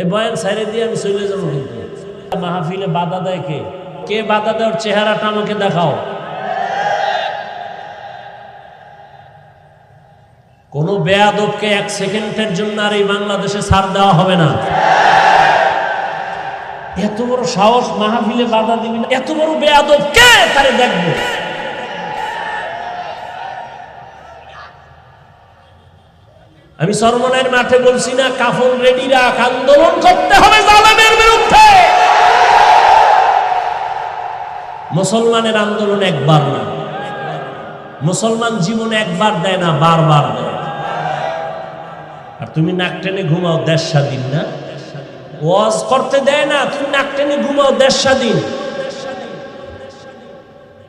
এই বয়ান সাইরে দিয়ে আমি চলে যাবো। কিন্তু মাহফিলে বাধা দেয় কে? কে বাধা দেওয়ার চেহারাটা আমাকে দেখাও। কোন বেয়াদবকে এক সেকেন্ডের জন্য আর এই বাংলাদেশে ছাড় দেওয়া হবে না। এত বড় সাহস, মাহফিলে বাধা দিবি না? এত বড় বেয়াদব কে? তারে দেখবো। আমি সরমনের মাঠে বলছি না, কাফন রেডি রাখ, আন্দোলন করতে হবে জালেমের বিরুদ্ধে। মুসলমানের আন্দোলন একবার না, মুসলমান জীবনে একবার দেয় না, বারবার দেয়। আর তুমি নাক টেনে ঘুমাও, দেশ স্বাধীন না? ওয়াজ করতে দেয় না, তুমি নাক টেনে ঘুমাও, দেশ স্বাধীন।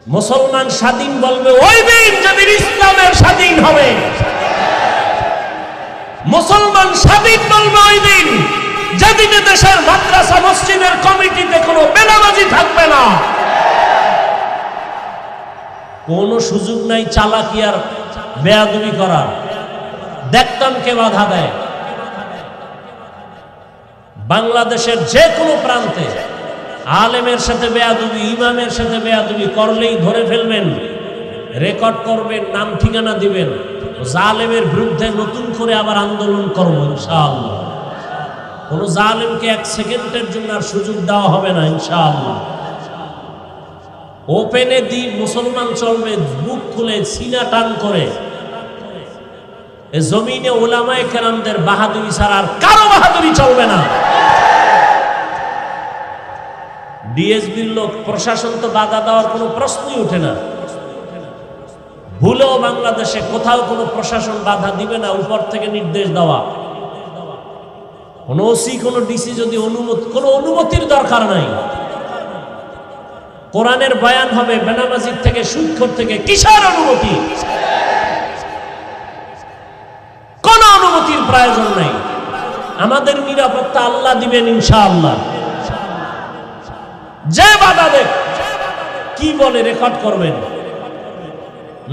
মুসলমান স্বাধীন বলবে ওই দিন যেদিন ইসলামের স্বাধীন হবে। মুসলমান স্বাধীন বলবে ওই দিন যেদিন দেশের মাদ্রাসা মসজিদের কমিটিতে কোনো বেনামাজি থাকবে না। কোন সুযোগ নাই চালাকি আর বেয়াদবি করার। দেখতাম কে বাধা দেয়। বাংলাদেশের যে কোনো প্রান্তে আলেমের সাথে বেয়াদবি, ইমামের সাথে বেয়াদবি করলেই ধরে ফেলবেন, রেকর্ড করবেন, নাম ঠিকানা দিবেন। জালেমের বিরুদ্ধে নতুন করে আবার আন্দোলন করবো ইনশাআল্লাহ। কোন জালেমকে এক সেকেন্ডের জন্য আর সুযোগ দেওয়া হবে না ইনশাআল্লাহ। ওপেনে দি মুসলমান চলবে, বুক খুলে সিনা টান করে। এ জমিনে ওলামায়ে কেরামদের বাহাদুরি ছাড়া আর কারো বাহাদুরি চলবে না। ডিএসবির লোক, প্রশাসন তো বাধা দেওয়ার কোনো প্রশ্নই ওঠে না। ভুলেও বাংলাদেশে কোথাও কোনো প্রশাসন বাধা দিবে না, উপর থেকে নির্দেশ দেওয়া। কোন ওসি, কোন ডিসি যদি কোনো অনুমতির দরকার নাই। কোরআনের বয়ান হবে, বেনামাজির থেকে, সুদখোর থেকে কিসের অনুমতি? কোন অনুমতির প্রয়োজন নাই। আমাদের নিরাপত্তা আল্লাহ দিবেন ইনশাআল্লাহ। যে বাধা দেখ, কি বলে রেকর্ড করবেন,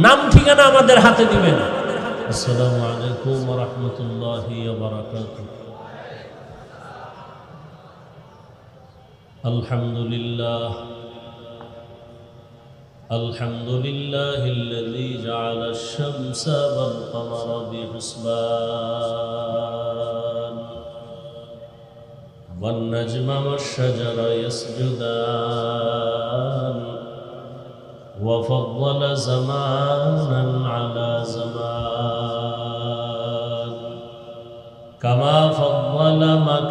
নাম ঠিকানা আমাদের হাতে দিবেন। আসসালামু আলাইকুম ওয়া রাহমাতুল্লাহি ওয়া বারাকাতুহু। আলহামদুলিল্লাহ আলহামদুলিল্লাহিল্লাযী জাআলা আশ-শামসা ওয়াল কামারা বিহিসবান ওয়ান নাজমা ওয়াশ-শাজারা ইয়াসজুদান وفضل زمانا على زمان كما فضل